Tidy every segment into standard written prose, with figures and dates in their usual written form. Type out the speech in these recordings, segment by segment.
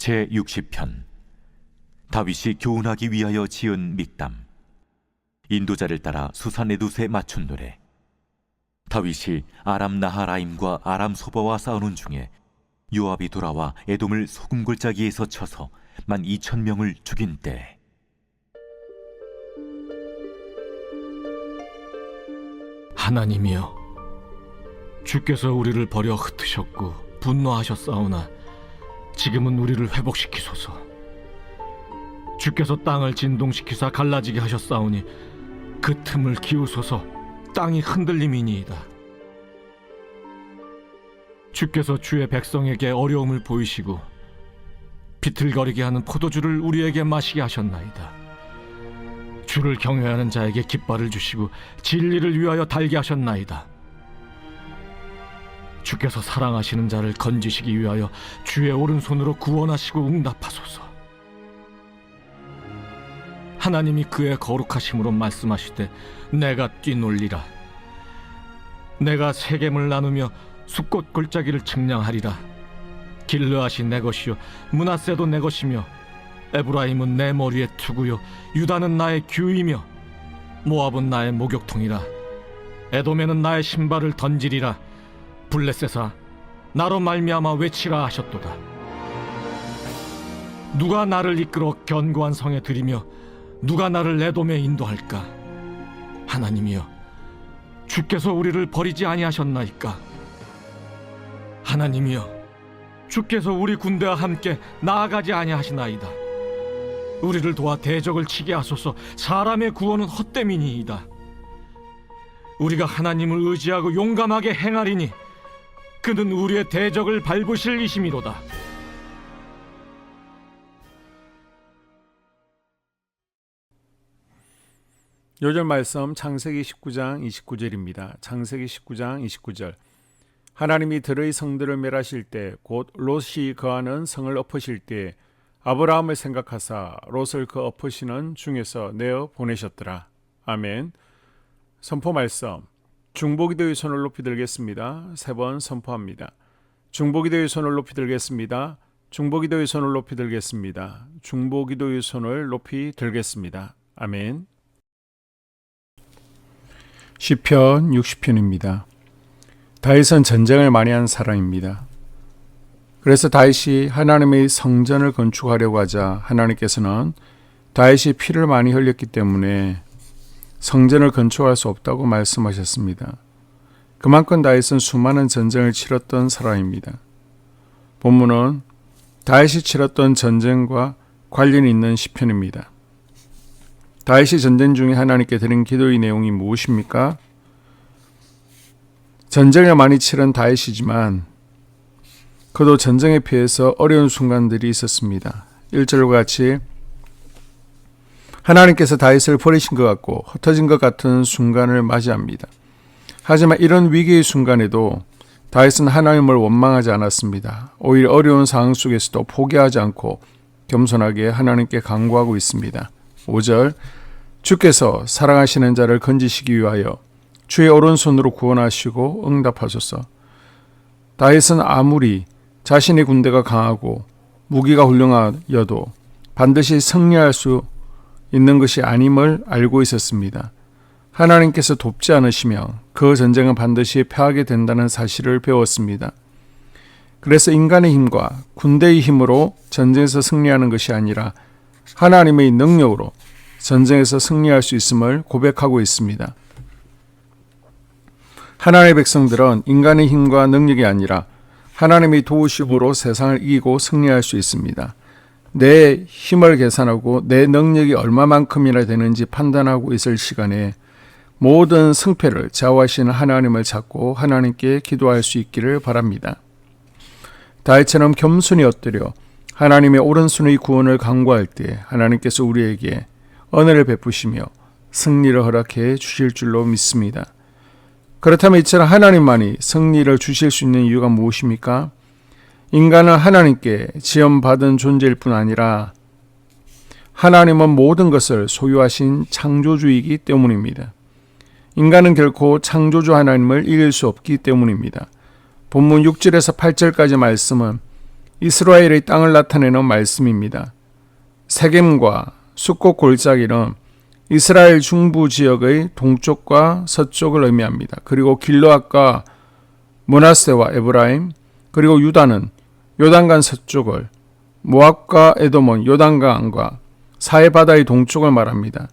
제60편 다윗이 교훈하기 위하여 지은 믹담. 인도자를 따라 수산에두세 맞춘 노래. 다윗이 아람 나하라임과 아람 소바와 싸우는 중에 요압이 돌아와 에돔을 소금골짜기에서 쳐서 12,000명을 죽인 때, 하나님이여, 주께서 우리를 버려 흩으셨고 분노하셨사오나 지금은 우리를 회복시키소서. 주께서 땅을 진동시키사 갈라지게 하셨사오니 그 틈을 기우소서. 땅이 흔들림이니이다. 주께서 주의 백성에게 어려움을 보이시고 비틀거리게 하는 포도주를 우리에게 마시게 하셨나이다. 주를 경외하는 자에게 깃발을 주시고 진리를 위하여 달게 하셨나이다. 주께서 사랑하시는 자를 건지시기 위하여 주의 오른손으로 구원하시고 응답하소서. 하나님이 그의 거룩하심으로 말씀하시되 내가 뛰놀리라. 내가 세겜을 나누며 숫꽃 골짜기를 측량하리라. 길르앗이 내 것이요 므낫세도 내 것이며 에브라임은 내 머리의 투구요 유다는 나의 규이며 모압은 나의 목욕통이라. 에돔에는 나의 신발을 던지리라. 블레셋아, 나로 말미암아 외치라 하셨도다. 누가 나를 이끌어 견고한 성에 들이며 누가 나를 에돔에 인도할까? 하나님이여, 주께서 우리를 버리지 아니하셨나이까? 하나님이여, 주께서 우리 군대와 함께 나아가지 아니하시나이다. 우리를 도와 대적을 치게 하소서. 사람의 구원은 헛됨이니이다. 우리가 하나님을 의지하고 용감하게 행하리니 그는 우리의 대적을 밟으실 이심이로다. 요절 말씀 창세기 19장 29절입니다. 창세기 19장 29절. 하나님이 들의 성들을 멸하실 때 곧 롯이 거하는 성을 엎으실 때 아브라함을 생각하사 롯을 그 엎으시는 중에서 내어 보내셨더라. 아멘. 선포 말씀. 중보기도의 손을 높이 들겠습니다. 3번 선포합니다. 중보기도의 손을 높이 들겠습니다. 중보기도의 손을 높이 들겠습니다. 중보기도의 손을 높이 들겠습니다. 아멘. 시편 60편입니다. 다윗은 전쟁을 많이 한 사람입니다. 그래서 다윗이 하나님의 성전을 건축하려고 하자 하나님께서는 다윗이 피를 많이 흘렸기 때문에 성전을 건축할 수 없다고 말씀하셨습니다. 그만큼 다윗은 수많은 전쟁을 치렀던 사람입니다. 본문은 다윗이 치렀던 전쟁과 관련이 있는 시편입니다. 다윗이 전쟁 중에 하나님께 드린 기도의 내용이 무엇입니까? 전쟁을 많이 치른 다윗이지만 그도 전쟁에 피해서 어려운 순간들이 있었습니다. 1절과 같이 하나님께서 다윗을 버리신 것 같고 흩어진 것 같은 순간을 맞이합니다. 하지만 이런 위기의 순간에도 다윗은 하나님을 원망하지 않았습니다. 오히려 어려운 상황 속에서도 포기하지 않고 겸손하게 하나님께 간구하고 있습니다. 5절. 주께서 사랑하시는 자를 건지시기 위하여 주의 오른손으로 구원하시고 응답하소서. 다윗은 아무리 자신의 군대가 강하고 무기가 훌륭하여도 반드시 승리할 수 있는 것이 아님을 알고 있었습니다. 하나님께서 돕지 않으시면 그 전쟁은 반드시 패하게 된다는 사실을 배웠습니다. 그래서 인간의 힘과 군대의 힘으로 전쟁에서 승리하는 것이 아니라 하나님의 능력으로 전쟁에서 승리할 수 있음을 고백하고 있습니다. 하나님의 백성들은 인간의 힘과 능력이 아니라 하나님의 도우심으로 세상을 이기고 승리할 수 있습니다. 내 힘을 계산하고 내 능력이 얼마만큼이나 되는지 판단하고 있을 시간에 모든 승패를 좌우하시는 하나님을 찾고 하나님께 기도할 수 있기를 바랍니다. 다윗처럼 겸손히 엎드려 하나님의 오른손의 구원을 간구할 때 하나님께서 우리에게 은혜를 베푸시며 승리를 허락해 주실 줄로 믿습니다. 그렇다면 이처럼 하나님만이 승리를 주실 수 있는 이유가 무엇입니까? 인간은 하나님께 지음받은 존재일 뿐 아니라 하나님은 모든 것을 소유하신 창조주이기 때문입니다. 인간은 결코 창조주 하나님을 이길 수 없기 때문입니다. 본문 6절에서 8절까지 말씀은 이스라엘의 땅을 나타내는 말씀입니다. 세겜과 숫곳 골짜기는 이스라엘 중부 지역의 동쪽과 서쪽을 의미합니다. 그리고 길르앗과 므낫세와 에브라임, 그리고 유다는 요단강 서쪽을, 모압과 에돔은 요단강과 사해바다의 동쪽을 말합니다.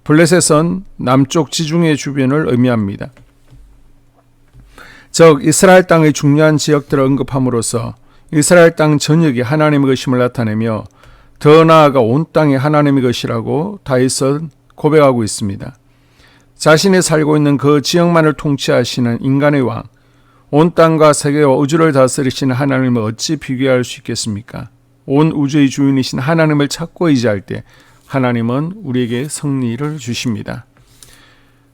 블레셋은 남쪽 지중해 주변을 의미합니다. 즉 이스라엘 땅의 중요한 지역들을 언급함으로써 이스라엘 땅 전역이 하나님의 것임을 나타내며 더 나아가 온 땅이 하나님의 것이라고 다윗은 고백하고 있습니다. 자신이 살고 있는 그 지역만을 통치하시는 인간의 왕, 온 땅과 세계와 우주를 다스리시는 하나님을 어찌 비교할 수 있겠습니까? 온 우주의 주인이신 하나님을 찾고 의지할 때 하나님은 우리에게 승리를 주십니다.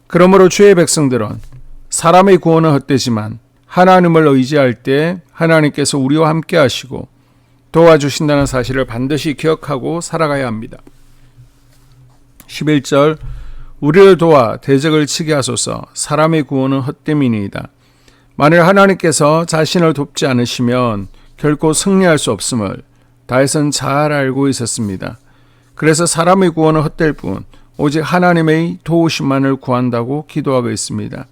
그러므로 주의 백성들은 사람의 구원은 헛되지만 하나님을 의지할 때 하나님께서 우리와 함께 하시고 도와주신다는 사실을 반드시 기억하고 살아가야 합니다. 11절 우리를 도와 대적을 치게 하소서. 사람의 구원은 헛됨이니이다. 만일 하나님께서 자신을 돕지 않으시면 결코 승리할 수 없음을 다윗은 잘 알고 있었습니다. 그래서 사람의 구원은 헛될 뿐 오직 하나님의 도우심만을 구한다고 기도하고 있습니다.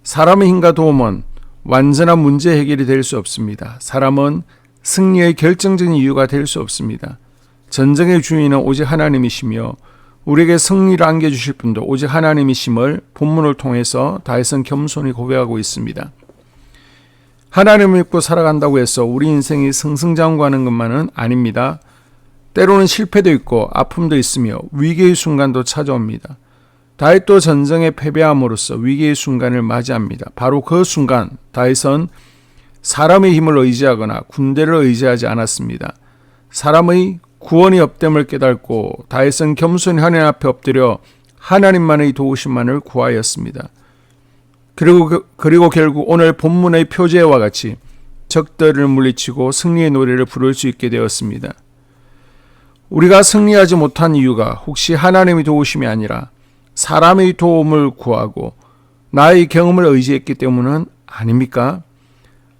사람의 힘과 도움은 완전한 문제 해결이 될 수 없습니다. 사람은 승리의 결정적인 이유가 될 수 없습니다. 전쟁의 주인은 오직 하나님이시며 우리에게 승리를 안겨주실 분도 오직 하나님이심을 본문을 통해서 다윗은 겸손히 고백하고 있습니다. 하나님을 믿고 살아간다고 해서 우리 인생이 승승장구하는 것만은 아닙니다. 때로는 실패도 있고 아픔도 있으며 위기의 순간도 찾아옵니다. 다윗도 전쟁에 패배함으로써 위기의 순간을 맞이합니다. 바로 그 순간 다윗은 사람의 힘을 의지하거나 군대를 의지하지 않았습니다. 사람의 구원이 없됨을 깨닫고 다윗은 겸손히 하나님 앞에 엎드려 하나님만의 도우심만을 구하였습니다. 그리고 결국 오늘 본문의 표제와 같이 적들을 물리치고 승리의 노래를 부를 수 있게 되었습니다. 우리가 승리하지 못한 이유가 혹시 하나님의 도우심이 아니라 사람의 도움을 구하고 나의 경험을 의지했기 때문은 아닙니까?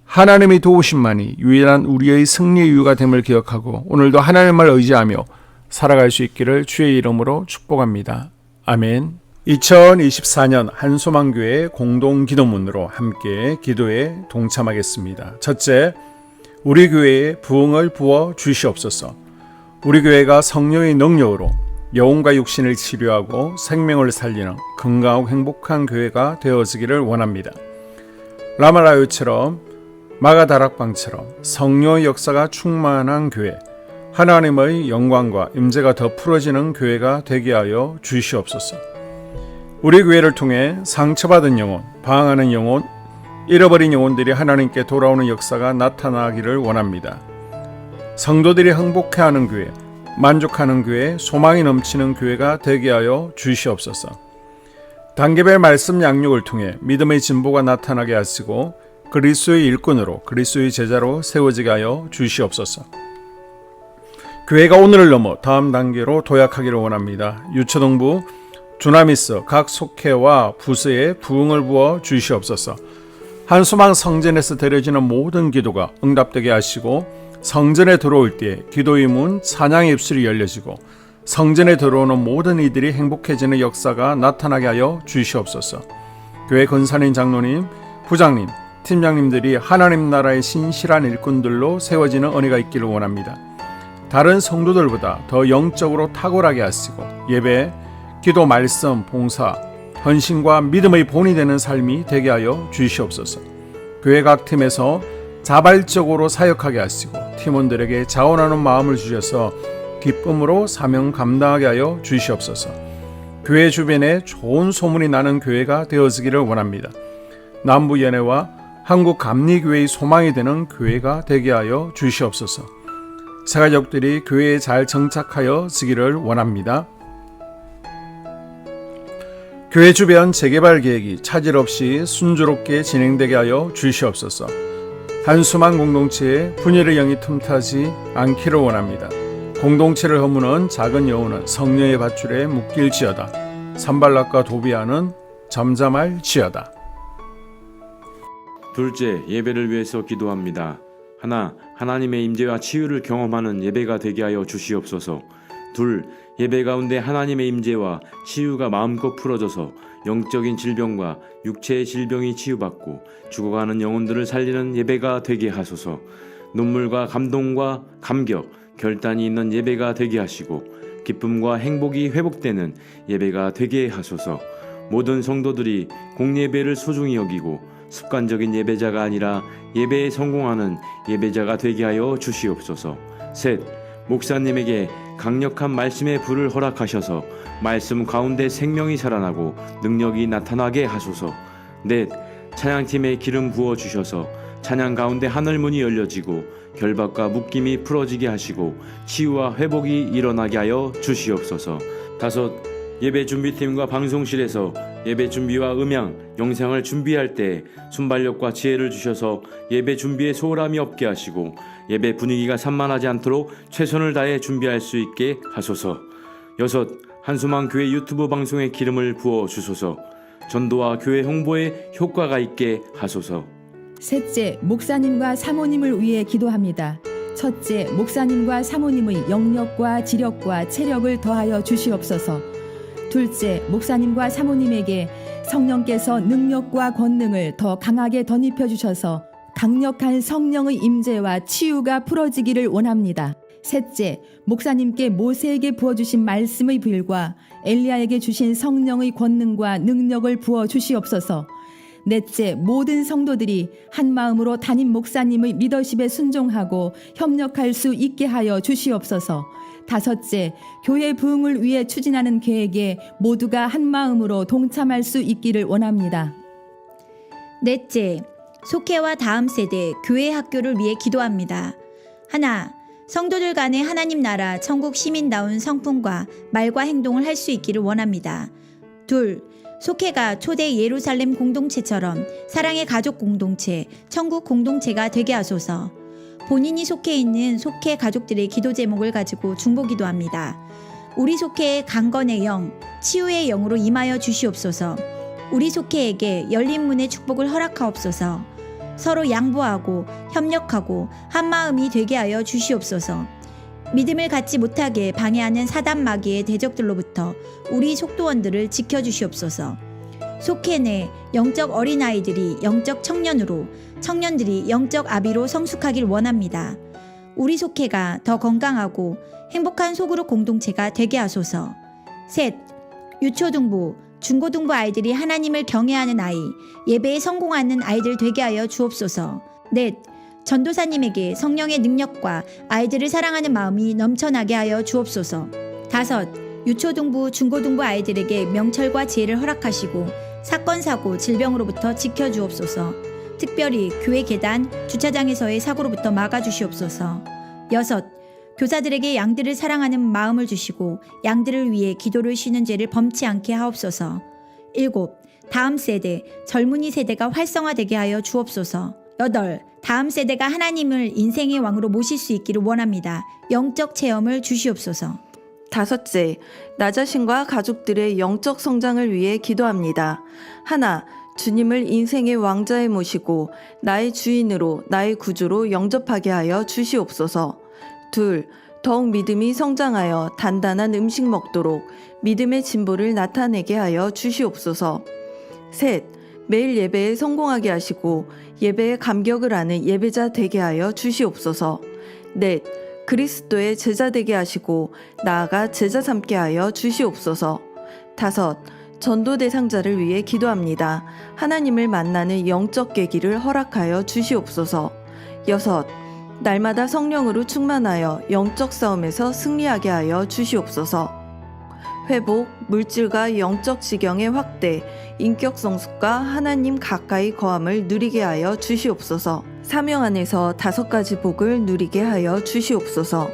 하나님의 도우심만이 유일한 우리의 승리의 이유가 됨을 기억하고 오늘도 하나님을 의지하며 살아갈 수 있기를 주의 이름으로 축복합니다. 아멘. 2024년 한소망교회 공동기도문으로 함께 기도에 동참하겠습니다. 첫째, 우리 교회에 부흥을 부어 주시옵소서. 우리 교회가 성령의 능력으로 영혼과 육신을 치료하고 생명을 살리는 건강하고 행복한 교회가 되어지기를 원합니다. 라말라요처럼 마가다락방처럼 성령의 역사가 충만한 교회, 하나님의 영광과 임재가 더 풀어지는 교회가 되게 하여 주시옵소서. 우리 교회를 통해 상처받은 영혼, 방황하는 영혼, 잃어버린 영혼들이 하나님께 돌아오는 역사가 나타나기를 원합니다. 성도들이 행복해하는 교회, 만족하는 교회, 소망이 넘치는 교회가 되게 하여 주시옵소서. 단계별 말씀 양육을 통해 믿음의 진보가 나타나게 하시고 그리스도의 일꾼으로 그리스도의 제자로 세워지게 하여 주시옵소서. 교회가 오늘을 넘어 다음 단계로 도약하기를 원합니다. 유초동부 주나미스 각 속회와 부서에 부흥을 부어 주시옵소서. 한소망 성전에서 드려지는 모든 기도가 응답되게 하시고 성전에 들어올 때 기도의 문 찬양의 입술이 열려지고 성전에 들어오는 모든 이들이 행복해지는 역사가 나타나게 하여 주시옵소서. 교회 권사님, 장로님, 부장님, 팀장님들이 하나님 나라의 신실한 일꾼들로 세워지는 은혜가 있기를 원합니다. 다른 성도들보다 더 영적으로 탁월하게 하시고 예배, 기도, 말씀, 봉사, 헌신과 믿음의 본이 되는 삶이 되게 하여 주시옵소서. 교회 각 팀에서 자발적으로 사역하게 하시고 팀원들에게 자원하는 마음을 주셔서 기쁨으로 사명 감당하게 하여 주시옵소서. 교회 주변에 좋은 소문이 나는 교회가 되어지기를 원합니다. 남부연회와 한국감리교회의 소망이 되는 교회가 되게 하여 주시옵소서. 새가족들이 교회에 잘 정착하여 지기를 원합니다. 교회 주변 재개발 계획이 차질 없이 순조롭게 진행되게 하여 주시옵소서. 한수만 공동체에 분열의 영이 틈타지 않기를 원합니다. 공동체를 허무는 작은 여우는 성령의 밧줄에 묶일지어다. 산발락과 도비아는 잠잠할지어다. 둘째, 예배를 위해서 기도합니다. 하나, 하나님의 임재와 치유를 경험하는 예배가 되게 하여 주시옵소서. 둘, 예배 가운데 하나님의 임재와 치유가 마음껏 풀어져서 영적인 질병과 육체의 질병이 치유받고 죽어가는 영혼들을 살리는 예배가 되게 하소서. 눈물과 감동과 감격, 결단이 있는 예배가 되게 하시고 기쁨과 행복이 회복되는 예배가 되게 하소서. 모든 성도들이 공예배를 소중히 여기고 습관적인 예배자가 아니라 예배에 성공하는 예배자가 되게 하여 주시옵소서. 셋, 목사님에게 강력한 말씀의 불을 허락하셔서 말씀 가운데 생명이 살아나고 능력이 나타나게 하소서. 넷, 찬양팀에 기름 부어 주셔서 찬양 가운데 하늘문이 열려지고 결박과 묶임이 풀어지게 하시고 치유와 회복이 일어나게 하여 주시옵소서. 다섯, 예배 준비팀과 방송실에서 예배 준비와 음향, 영상을 준비할 때 순발력과 지혜를 주셔서 예배 준비에 소홀함이 없게 하시고 예배 분위기가 산만하지 않도록 최선을 다해 준비할 수 있게 하소서. 여섯, 한수망 교회 유튜브 방송에 기름을 부어 주소서. 전도와 교회 홍보에 효과가 있게 하소서. 셋째, 목사님과 사모님을 위해 기도합니다. 첫째, 목사님과 사모님의 영력과 지력과 체력을 더하여 주시옵소서. 둘째, 목사님과 사모님에게 성령께서 능력과 권능을 더 강하게 덧입혀 주셔서 강력한 성령의 임재와 치유가 풀어지기를 원합니다. 셋째, 목사님께 모세에게 부어주신 말씀의 불과 엘리야에게 주신 성령의 권능과 능력을 부어 주시옵소서. 넷째, 모든 성도들이 한 마음으로 담임 목사님의 리더십에 순종하고 협력할 수 있게 하여 주시옵소서. 다섯째, 교회 부흥을 위해 추진하는 계획에 모두가 한 마음으로 동참할 수 있기를 원합니다. 넷째, 속회와 다음 세대 교회 학교를 위해 기도합니다. 하나, 성도들 간의 하나님 나라 천국 시민다운 성품과 말과 행동을 할 수 있기를 원합니다. 둘, 속회가 초대 예루살렘 공동체처럼 사랑의 가족 공동체, 천국 공동체가 되게 하소서. 본인이 속해 있는 속회 가족들의 기도 제목을 가지고 중보기도합니다. 우리 속회의 강건의 영, 치유의 영으로 임하여 주시옵소서. 우리 속회에게 열린 문의 축복을 허락하옵소서. 서로 양보하고 협력하고 한마음이 되게 하여 주시옵소서. 믿음을 갖지 못하게 방해하는 사단 마귀의 대적들로부터 우리 속도원들을 지켜주시옵소서. 속회 내 영적 어린아이들이 영적 청년으로, 청년들이 영적 아비로 성숙하길 원합니다. 우리 속회가 더 건강하고 행복한 소그룹 공동체가 되게 하소서. 셋, 유초등부, 중고등부 아이들이 하나님을 경외하는 아이, 예배에 성공하는 아이들 되게 하여 주옵소서. 넷, 전도사님에게 성령의 능력과 아이들을 사랑하는 마음이 넘쳐나게 하여 주옵소서. 다섯, 유초등부, 중고등부 아이들에게 명철과 지혜를 허락하시고 사건, 사고, 질병으로부터 지켜주옵소서. 특별히 교회 계단, 주차장에서의 사고로부터 막아주시옵소서. 여섯, 교사들에게 양들을 사랑하는 마음을 주시고 양들을 위해 기도를 쉬는 죄를 범치 않게 하옵소서. 일곱, 다음 세대, 젊은이 세대가 활성화되게 하여 주옵소서. 여덟, 다음 세대가 하나님을 인생의 왕으로 모실 수 있기를 원합니다. 영적 체험을 주시옵소서. 다섯째, 나 자신과 가족들의 영적 성장을 위해 기도합니다. 하나, 주님을 인생의 왕자에 모시고 나의 주인으로, 나의 구주로 영접하게 하여 주시옵소서. 둘, 더욱 믿음이 성장하여 단단한 음식 먹도록 믿음의 진보를 나타내게 하여 주시옵소서. 셋, 매일 예배에 성공하게 하시고 예배의 감격을 아는 예배자 되게 하여 주시옵소서. 넷, 그리스도의 제자 되게 하시고 나아가 제자 삼게 하여 주시옵소서. 다섯, 전도 대상자를 위해 기도합니다. 하나님을 만나는 영적 계기를 허락하여 주시옵소서. 여섯, 날마다 성령으로 충만하여 영적 싸움에서 승리하게 하여 주시옵소서. 회복, 물질과 영적 지경의 확대, 인격 성숙과 하나님 가까이 거함을 누리게 하여 주시옵소서. 사명 안에서 5가지 복을 누리게 하여 주시옵소서.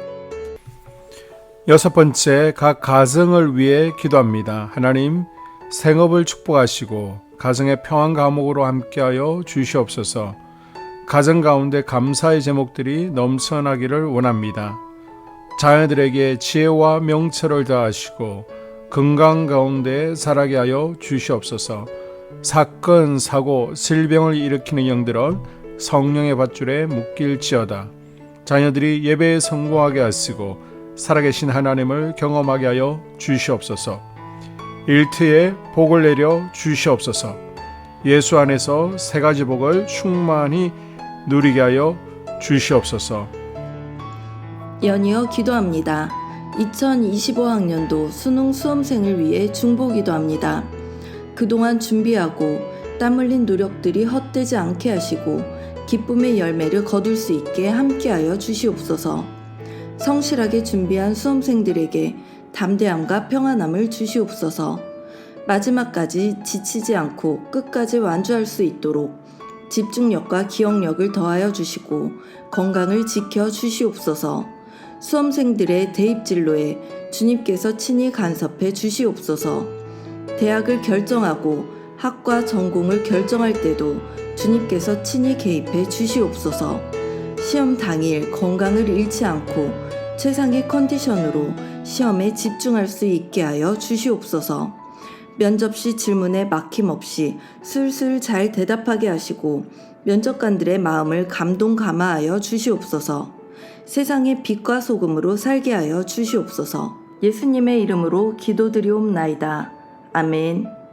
여섯 번째, 각 가정을 위해 기도합니다. 하나님, 생업을 축복하시고 가정의 평안 감옥으로 함께하여 주시옵소서. 가정 가운데 감사의 제목들이 넘쳐나기를 원합니다. 자녀들에게 지혜와 명철을 더하시고 건강 가운데 자라게 하여 주시옵소서. 사건, 사고, 질병을 일으키는 영들은 성령의 밧줄에 묶일지어다. 자녀들이 예배에 성공하게 하시고 살아계신 하나님을 경험하게 하여 주시옵소서. 일트에 복을 내려 주시옵소서. 예수 안에서 세 가지 복을 충만히 누리게 하여 주시옵소서. 연이어 기도합니다. 2025학년도 수능 수험생을 위해 중보기도합니다. 그동안 준비하고 땀 흘린 노력들이 헛되지 않게 하시고 기쁨의 열매를 거둘 수 있게 함께하여 주시옵소서. 성실하게 준비한 수험생들에게 담대함과 평안함을 주시옵소서. 마지막까지 지치지 않고 끝까지 완주할 수 있도록 집중력과 기억력을 더하여 주시고 건강을 지켜 주시옵소서. 수험생들의 대입진로에 주님께서 친히 간섭해 주시옵소서. 대학을 결정하고 학과 전공을 결정할 때도 주님께서 친히 개입해 주시옵소서. 시험 당일 건강을 잃지 않고 최상의 컨디션으로 시험에 집중할 수 있게 하여 주시옵소서. 면접 시 질문에 막힘없이 술술 잘 대답하게 하시고 면접관들의 마음을 감동 감화하여 주시옵소서. 세상의 빛과 소금으로 살게 하여 주시옵소서. 예수님의 이름으로 기도드리옵나이다. 아멘.